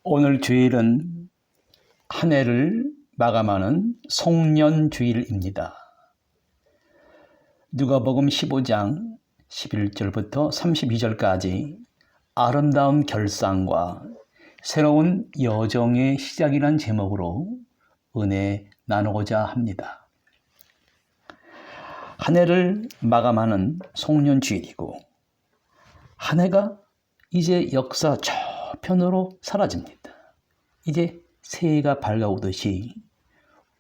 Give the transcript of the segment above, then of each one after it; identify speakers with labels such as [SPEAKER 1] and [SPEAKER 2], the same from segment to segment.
[SPEAKER 1] 오늘 주일은 한 해를 마감하는 송년주일입니다. 누가복음 15장 11절부터 32절까지 아름다운 결산과 새로운 여정의 시작이란 제목으로 은혜 나누고자 합니다. 한 해를 마감하는 송년주일이고 한 해가 이제 역사 저편으로 사라집니다. 이제 새해가 밝아오듯이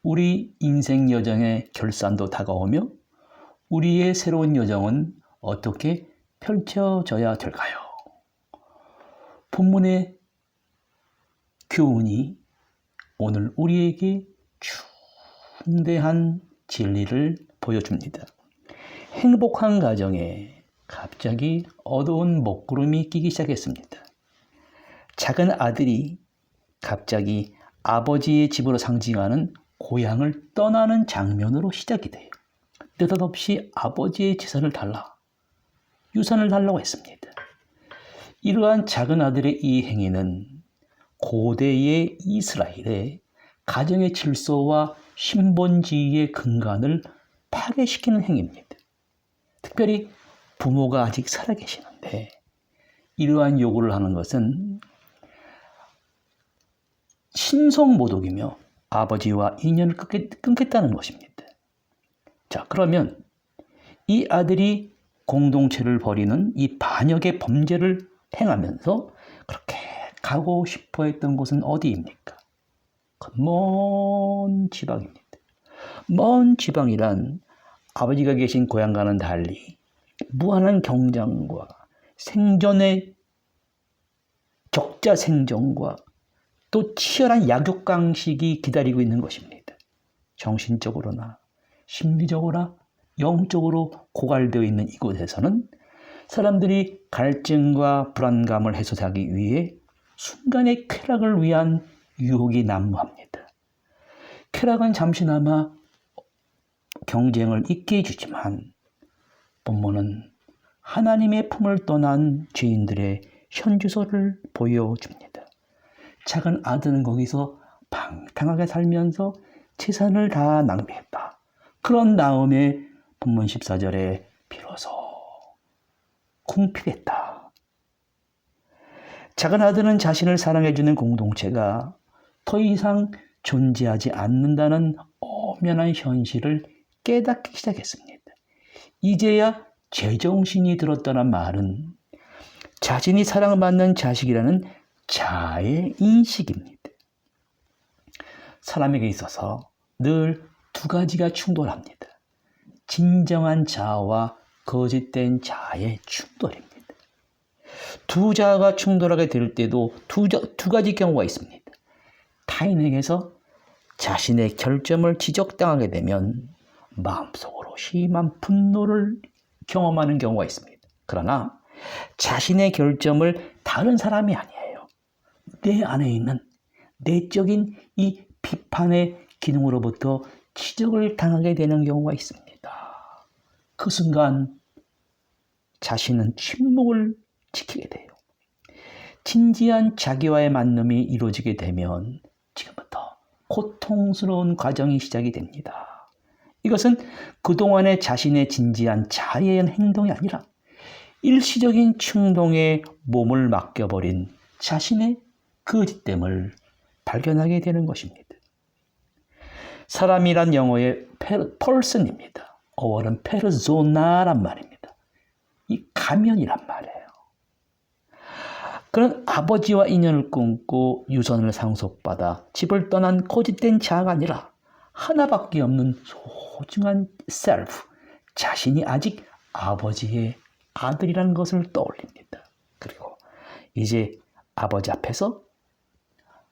[SPEAKER 1] 우리 인생 여정의 결산도 다가오며 우리의 새로운 여정은 어떻게 펼쳐져야 될까요? 본문의 교훈이 오늘 우리에게 중대한 진리를 보여줍니다. 행복한 가정에 갑자기 어두운 먹구름이 끼기 시작했습니다. 작은 아들이 갑자기 아버지의 집으로 상징하는 고향을 떠나는 장면으로 시작이 돼요. 느닷없이 아버지의 재산을 달라, 유산을 달라고 했습니다. 이러한 작은 아들의 이 행위는 고대의 이스라엘의 가정의 질서와 신본주의의 근간을 파괴시키는 행위입니다. 특별히 부모가 아직 살아계시는데 이러한 요구를 하는 것은 신성모독이며 아버지와 인연을 끊겠다는 것입니다. 자, 그러면 이 아들이 공동체를 버리는 이 반역의 범죄를 행하면서 그렇게 가고 싶어 했던 곳은 어디입니까? 먼 지방입니다. 먼 지방이란 아버지가 계신 고향과는 달리 무한한 경쟁과 생존의 적자 생존과 또 치열한 약육강식이 기다리고 있는 것입니다. 정신적으로나 심리적으로나 영적으로 고갈되어 있는 이곳에서는 사람들이 갈증과 불안감을 해소하기 위해 순간의 쾌락을 위한 유혹이 난무합니다. 쾌락은 잠시나마 경쟁을 잊게 해주지만 본문은 하나님의 품을 떠난 죄인들의 현주소를 보여줍니다. 작은 아들은 거기서 방탕하게 살면서 재산을 다 낭비했다. 그런 다음에 본문 14절에 비로소 궁핍했다. 작은 아들은 자신을 사랑해주는 공동체가 더 이상 존재하지 않는다는 엄연한 현실을 깨닫기 시작했습니다. 이제야 제정신이 들었다는 말은 자신이 사랑받는 자식이라는 자아의 인식입니다. 사람에게 있어서 늘 두 가지가 충돌합니다. 진정한 자아와 거짓된 자아의 충돌입니다. 두 자아가 충돌하게 될 때도 두 가지 경우가 있습니다. 타인에게서 자신의 결점을 지적당하게 되면 마음속으로 심한 분노를 경험하는 경우가 있습니다. 그러나 자신의 결점을 다른 사람이 아니에요. 내 안에 있는 내적인 이 비판의 기능으로부터 지적을 당하게 되는 경우가 있습니다. 그 순간 자신은 침묵을 지키게 돼요. 진지한 자기와의 만남이 이루어지게 되면 지금부터 고통스러운 과정이 시작이 됩니다. 이것은 그동안의 자신의 진지한 자아에 의한 행동이 아니라 일시적인 충동에 몸을 맡겨버린 자신의 거짓됨을 발견하게 되는 것입니다. 사람이란 영어의 person입니다. 어원은 페르소나란 말입니다. 이 가면이란 말이에요. 그런 아버지와 인연을 끊고 유선을 상속받아 집을 떠난 거짓된 자아가 아니라 하나밖에 없는 소중한 셀프, 자신이 아직 아버지의 아들이라는 것을 떠올립니다. 그리고 이제 아버지 앞에서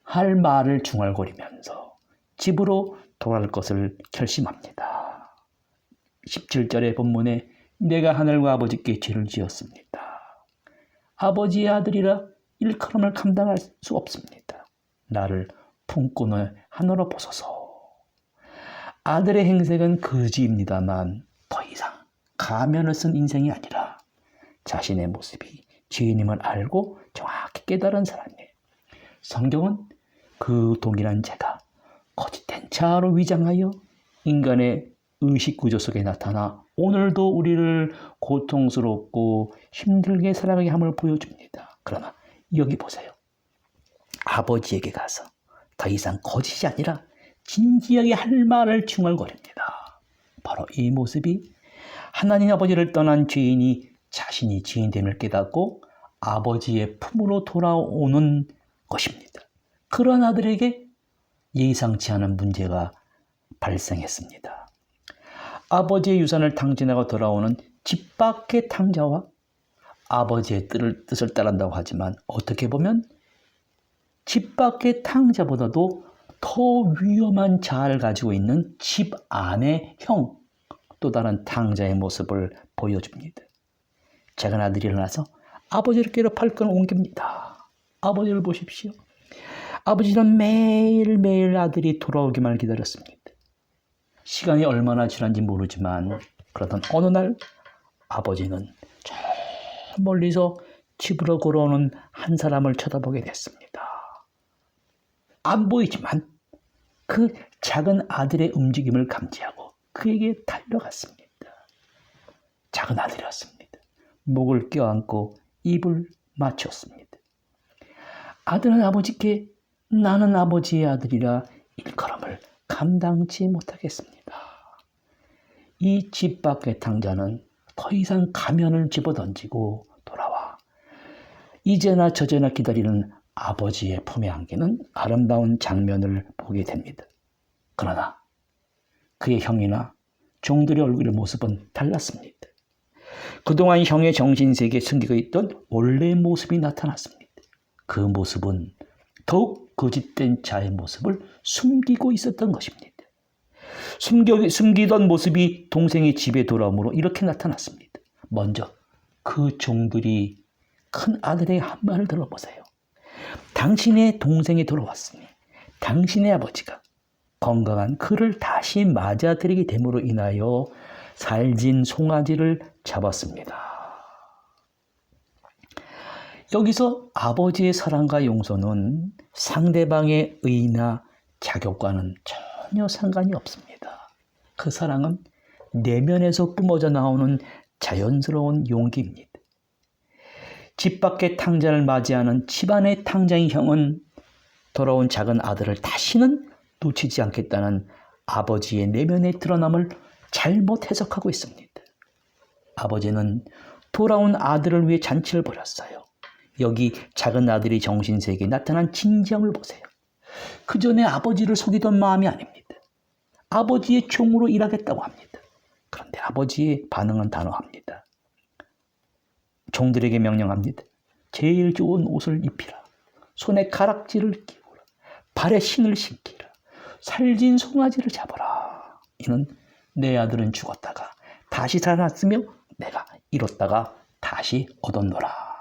[SPEAKER 1] 할 말을 중얼거리면서 집으로 돌아갈 것을 결심합니다. 17절의 본문에 내가 하늘과 아버지께 죄를 지었습니다. 아버지의 아들이라 일컬음을 감당할 수 없습니다. 나를 품꾼의 하늘로 보소서. 아들의 행색은 거지입니다만 더 이상 가면을 쓴 인생이 아니라 자신의 모습이 죄인임을 알고 정확히 깨달은 사람이에요. 성경은 그 동일한 죄가 거짓된 자아로 위장하여 인간의 의식구조 속에 나타나 오늘도 우리를 고통스럽고 힘들게 살아가게 함을 보여줍니다. 그러나 여기 보세요. 아버지에게 가서 더 이상 거짓이 아니라 진지하게 할 말을 중얼거립니다. 바로 이 모습이 하나님 아버지를 떠난 죄인이 자신이 죄인됨을 깨닫고 아버지의 품으로 돌아오는 것입니다. 그런 아들에게 예상치 않은 문제가 발생했습니다. 아버지의 유산을 탕진하고 돌아오는 집 밖의 탕자와 아버지의 뜻을 따른다고 하지만 어떻게 보면 집 밖의 탕자보다도 더 위험한 자아를 가지고 있는 집 안의 형, 또 다른 탕자의 모습을 보여줍니다. 작은 아들이 일어나서 아버지를 깨러 팔건을 옮깁니다. 아버지를 보십시오. 아버지는 매일매일 아들이 돌아오기만 기다렸습니다. 시간이 얼마나 지난지 모르지만 그러던 어느 날 아버지는 저 멀리서 집으로 걸어오는 한 사람을 쳐다보게 됐습니다. 안 보이지만 그 작은 아들의 움직임을 감지하고 그에게 달려갔습니다. 작은 아들이었습니다. 목을 껴안고 입을 맞췄습니다. 아들은 아버지께 나는 아버지의 아들이라 일컬음을 감당치 못하겠습니다. 이 집 밖의 탕자는 더 이상 가면을 집어던지고 돌아와 이제나 저제나 기다리는 아버지의 품에 안기는 아름다운 장면을 보게 됩니다. 그러나 그의 형이나 종들의 얼굴의 모습은 달랐습니다. 그동안 형의 정신세계에 숨기고 있던 원래의 모습이 나타났습니다. 그 모습은 더욱 거짓된 자의 모습을 숨기고 있었던 것입니다. 숨기던 모습이 동생의 집에 돌아오므로 이렇게 나타났습니다. 먼저 그 종들이 큰 아들의 한 말을 들어보세요. 당신의 동생이 돌아왔으니 당신의 아버지가 건강한 그를 다시 맞아들이게 됨으로 인하여 살진 송아지를 잡았습니다. 여기서 아버지의 사랑과 용서는 상대방의 의나 자격과는 전혀 상관이 없습니다. 그 사랑은 내면에서 뿜어져 나오는 자연스러운 용기입니다. 집 밖의 탕자를 맞이하는 집안의 탕자인 형은 돌아온 작은 아들을 다시는 놓치지 않겠다는 아버지의 내면의 드러남을 잘못 해석하고 있습니다. 아버지는 돌아온 아들을 위해 잔치를 벌였어요. 여기 작은 아들이 정신세계에 나타난 진정을 보세요. 그 전에 아버지를 속이던 마음이 아닙니다. 아버지의 종으로 일하겠다고 합니다. 그런데 아버지의 반응은 단호합니다. 종들에게 명령합니다. 제일 좋은 옷을 입히라. 손에 가락지를 끼우라. 발에 신을 신기라. 살진 송아지를 잡아라. 이는 내 아들은 죽었다가 다시 살아났으며 내가 잃었다가 다시 얻었노라.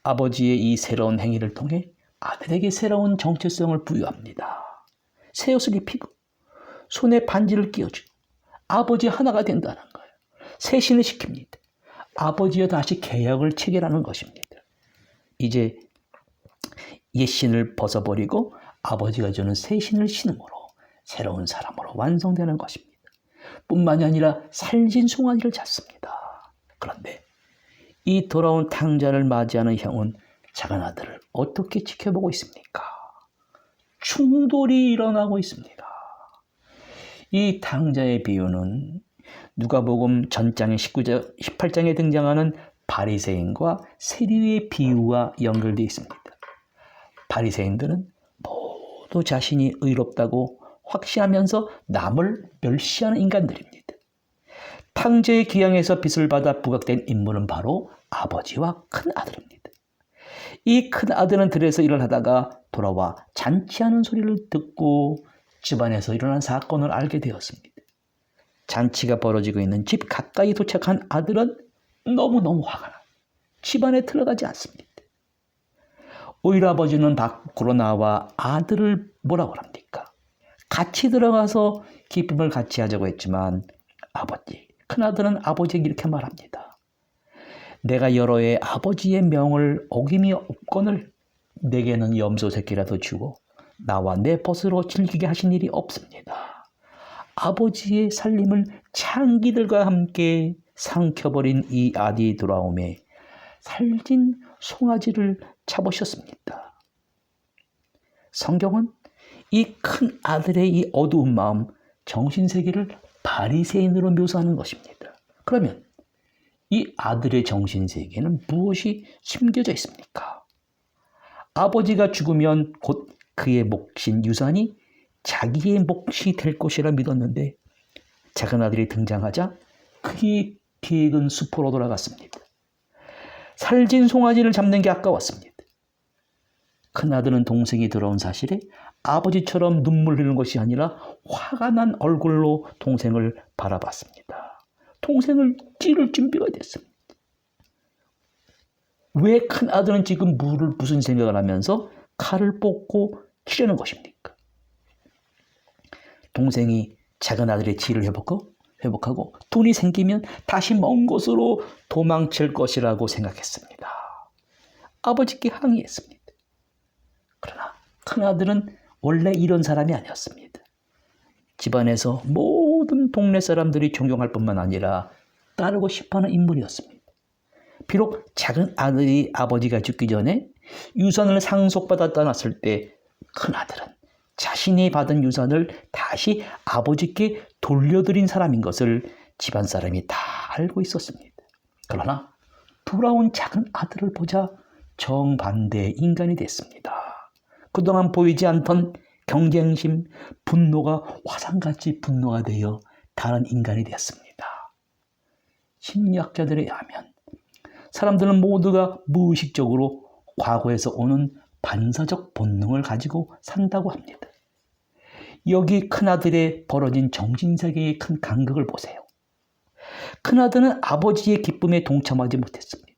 [SPEAKER 1] 아버지의 이 새로운 행위를 통해 아들에게 새로운 정체성을 부여합니다. 새 옷을 입히고 손에 반지를 끼워주고 아버지 하나가 된다는 거예요. 새 신을 시킵니다. 아버지와 다시 계약을 체결하는 것입니다. 이제 옛 신을 벗어버리고 아버지가 주는 새 신을 신음으로 새로운 사람으로 완성되는 것입니다. 뿐만이 아니라 살진 송아지를 잡습니다. 그런데 이 돌아온 탕자를 맞이하는 형은 작은 아들을 어떻게 지켜보고 있습니까? 충돌이 일어나고 있습니다. 이 탕자의 비유는 누가복음 전장 18장에 등장하는 바리새인과 세리의 비유와 연결되어 있습니다. 바리새인들은 모두 자신이 의롭다고 확신하면서 남을 멸시하는 인간들입니다. 탕자의 기양에서 빚을 받아 부각된 인물은 바로 아버지와 큰 아들입니다. 이 큰 아들은 들에서 일을 하다가 돌아와 잔치하는 소리를 듣고 집안에서 일어난 사건을 알게 되었습니다. 잔치가 벌어지고 있는 집 가까이 도착한 아들은 너무너무 화가 나 집안에 들어가지 않습니다. 오히려 아버지는 밖으로 나와 아들을 뭐라고 합니까? 같이 들어가서 기쁨을 같이 하자고 했지만 큰아들은 아버지에게 이렇게 말합니다. 내가 여러 해 아버지의 명을 어김이 없거늘 내게는 염소 새끼라도 주고 나와 내 벗으로 즐기게 하신 일이 없습니다. 아버지의 살림을 창기들과 함께 삼켜버린 이 아들이 돌아오매 살진 송아지를 잡으셨습니다. 성경은 이 큰 아들의 이 어두운 마음, 정신세계를 바리새인으로 묘사하는 것입니다. 그러면 이 아들의 정신세계는 무엇이 심겨져 있습니까? 아버지가 죽으면 곧 그의 몫인 유산이 자기의 몫이 될 것이라 믿었는데 작은 아들이 등장하자 그의 계획은 수포로 돌아갔습니다. 살진 송아지를 잡는 게 아까웠습니다. 큰아들은 동생이 들어온 사실에 아버지처럼 눈물 흘리는 것이 아니라 화가 난 얼굴로 동생을 바라봤습니다. 동생을 찌를 준비가 됐습니다. 왜 큰아들은 지금 무슨 생각을 하면서 칼을 뽑고 치려는 것입니까? 동생이 작은 아들의 지혜를 회복하고 돈이 생기면 다시 먼 곳으로 도망칠 것이라고 생각했습니다. 아버지께 항의했습니다. 그러나 큰아들은 원래 이런 사람이 아니었습니다. 집안에서 모든 동네 사람들이 존경할 뿐만 아니라 따르고 싶어하는 인물이었습니다. 비록 작은 아들이 아버지가 죽기 전에 유산을 상속받아 떠났을 때 큰아들은 자신이 받은 유산을 다시 아버지께 돌려드린 사람인 것을 집안 사람이 다 알고 있었습니다. 그러나 돌아온 작은 아들을 보자 정반대의 인간이 됐습니다. 그동안 보이지 않던 경쟁심, 분노가 화산같이 분노가 되어 다른 인간이 되었습니다. 심리학자들에 의하면 사람들은 모두가 무의식적으로 과거에서 오는 반사적 본능을 가지고 산다고 합니다. 여기 큰아들의 벌어진 정신세계의 큰 간극을 보세요. 큰아들은 아버지의 기쁨에 동참하지 못했습니다.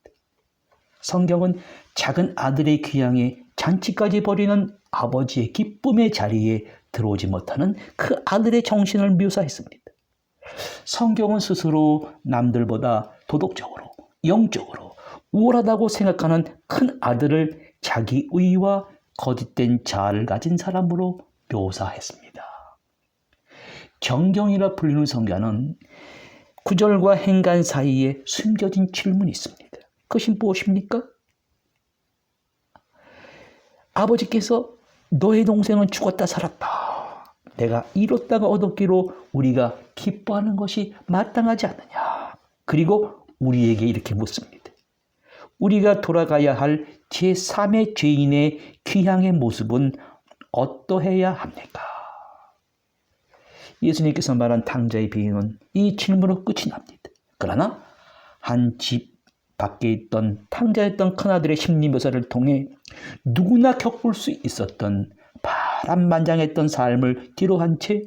[SPEAKER 1] 성경은 작은 아들의 귀향에 잔치까지 벌이는 아버지의 기쁨의 자리에 들어오지 못하는 그 아들의 정신을 묘사했습니다. 성경은 스스로 남들보다 도덕적으로, 영적으로 우월하다고 생각하는 큰 아들을 자기 의와 거짓된 자아를 가진 사람으로 묘사했습니다. 정경이라 불리는 성경은 구절과 행간 사이에 숨겨진 질문이 있습니다. 그것이 무엇입니까? 아버지께서 너의 동생은 죽었다 살았다. 내가 잃었다가 얻었기로 우리가 기뻐하는 것이 마땅하지 않느냐. 그리고 우리에게 이렇게 묻습니다. 우리가 돌아가야 할 제3의 죄인의 귀향의 모습은 어떠해야 합니까? 예수님께서 말한 탕자의 비유는 이 질문으로 끝이 납니다. 그러나 한 집 밖에 있던 탕자였던 큰아들의 심리 묘사를 통해 누구나 겪을 수 있었던 파란만장했던 삶을 뒤로한 채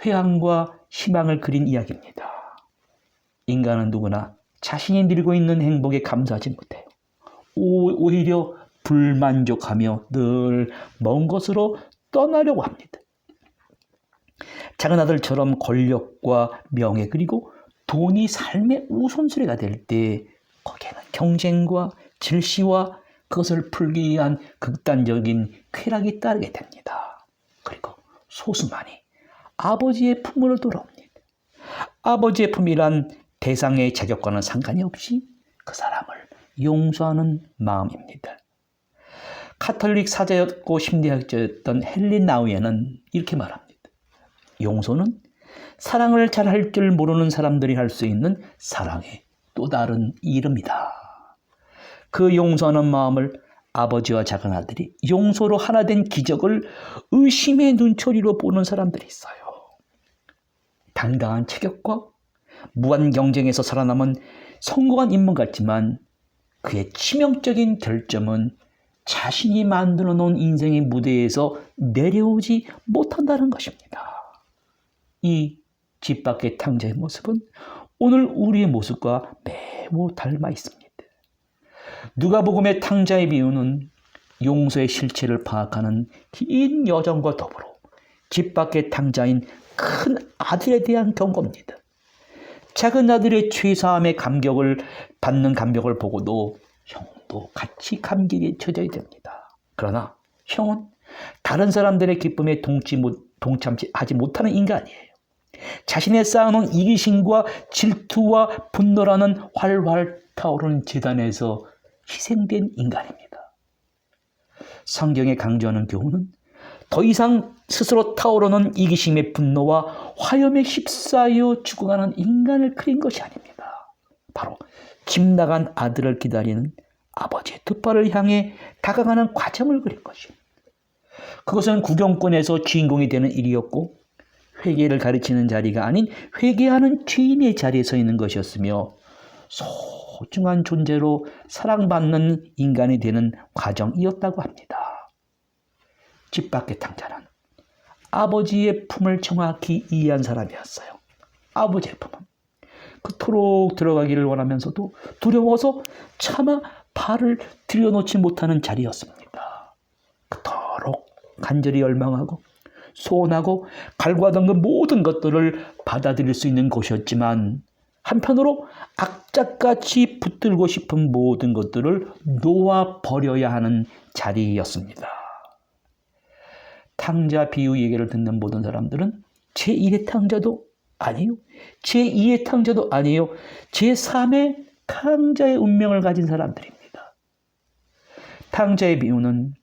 [SPEAKER 1] 회한과 희망을 그린 이야기입니다. 인간은 누구나 자신이 누리고 있는 행복에 감사하지 못해요. 오히려 불만족하며 늘 먼 곳으로 떠나려고 합니다. 작은 아들처럼 권력과 명예 그리고 돈이 삶의 우선순위가 될 때 거기에는 경쟁과 질시와 그것을 풀기 위한 극단적인 쾌락이 따르게 됩니다. 그리고 소수만이 아버지의 품으로 돌아옵니다. 아버지의 품이란 대상의 자격과는 상관이 없이 그 사람을 용서하는 마음입니다. 카톨릭 사자였고 심리학자였던 헬린 나우에는 이렇게 말합니다. 용서는 사랑을 잘 할 줄 모르는 사람들이 할 수 있는 사랑의 또 다른 이름이다. 그 용서하는 마음을 아버지와 작은 아들이 용서로 하나 된 기적을 의심의 눈초리로 보는 사람들이 있어요. 당당한 체격과 무한 경쟁에서 살아남은 성공한 인물 같지만 그의 치명적인 결점은 자신이 만들어 놓은 인생의 무대에서 내려오지 못한다는 것입니다. 이 집 밖의 탕자의 모습은 오늘 우리의 모습과 매우 닮아 있습니다. 누가복음의 탕자의 비유는 용서의 실체를 파악하는 긴 여정과 더불어 집 밖의 탕자인 큰 아들에 대한 경고입니다. 작은 아들의 죄사함의 받는 감격을 보고도 형도 같이 감격에 젖어야 됩니다. 그러나 형은 다른 사람들의 기쁨에 동참치 하지 못하는 인간이에요. 자신의 쌓아놓은 이기심과 질투와 분노라는 활활 타오르는 재단에서 희생된 인간입니다. 성경에 강조하는 교훈은 더 이상 스스로 타오르는 이기심의 분노와 화염에 휩싸여 죽어가는 인간을 그린 것이 아닙니다. 바로 집 나간 아들을 기다리는 아버지의 두 팔을 향해 다가가는 과정을 그린 것입니다. 그것은 구경꾼에서 주인공이 되는 일이었고 회개를 가르치는 자리가 아닌 회개하는 죄인의 자리에 서 있는 것이었으며 소중한 존재로 사랑받는 인간이 되는 과정이었다고 합니다. 집 밖의 탕자는 아버지의 품을 정확히 이해한 사람이었어요. 아버지의 품은 그토록 들어가기를 원하면서도 두려워서 차마 발을 들여놓지 못하는 자리였습니다. 그토록 간절히 열망하고 소원하고 갈구하던 그 모든 것들을 받아들일 수 있는 곳이었지만 한편으로 악착같이 붙들고 싶은 모든 것들을 놓아버려야 하는 자리였습니다. 탕자 비유 얘기를 듣는 모든 사람들은 제1의 탕자도 아니요, 제2의 탕자도 아니요, 제3의 탕자의 운명을 가진 사람들입니다. 탕자의 비유는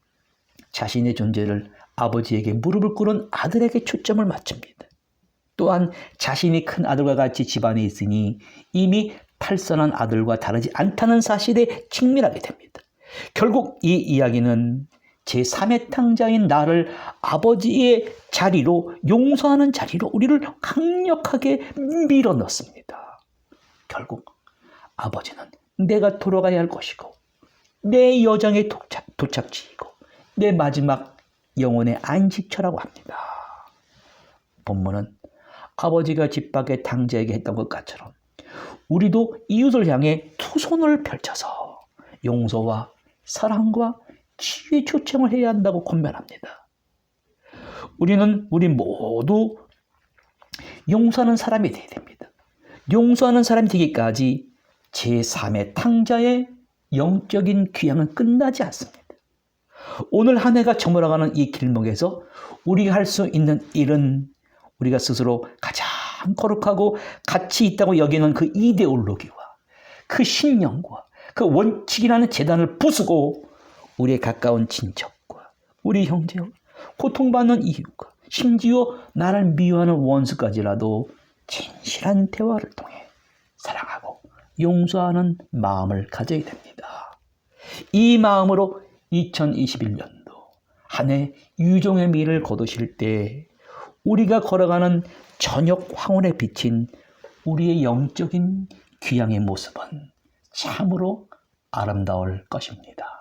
[SPEAKER 1] 자신의 존재를 아버지에게 무릎을 꿇은 아들에게 초점을 맞춥니다. 또한 자신이 큰 아들과 같이 집안에 있으니 이미 탈선한 아들과 다르지 않다는 사실에 직면하게 됩니다. 결국 이 이야기는 제3의 탕자인 나를 아버지의 자리로, 용서하는 자리로 우리를 강력하게 밀어넣습니다. 결국 아버지는 내가 돌아가야 할 것이고 내 여정의 도착지이고 내 마지막 영혼의 안식처라고 합니다. 본문은 아버지가 집 밖의 탕자에게 했던 것처럼 우리도 이웃을 향해 두 손을 펼쳐서 용서와 사랑과 치유의 초청을 해야 한다고 권면합니다. 우리 모두 용서하는 사람이 되어야 됩니다. 용서하는 사람이 되기까지 제3의 탕자의 영적인 귀향은 끝나지 않습니다. 오늘 한 해가 저물어가는 이 길목에서 우리가 할 수 있는 일은 우리가 스스로 가장 거룩하고 가치 있다고 여기는 그 이데올로기와 그 신념과 그 원칙이라는 재단을 부수고 우리의 가까운 친척과 우리 형제와 고통받는 이웃과 심지어 나를 미워하는 원수까지라도 진실한 대화를 통해 사랑하고 용서하는 마음을 가져야 됩니다. 이 마음으로 2021년도 한 해 유종의 미를 거두실 때 우리가 걸어가는 저녁 황혼에 비친 우리의 영적인 귀향의 모습은 참으로 아름다울 것입니다.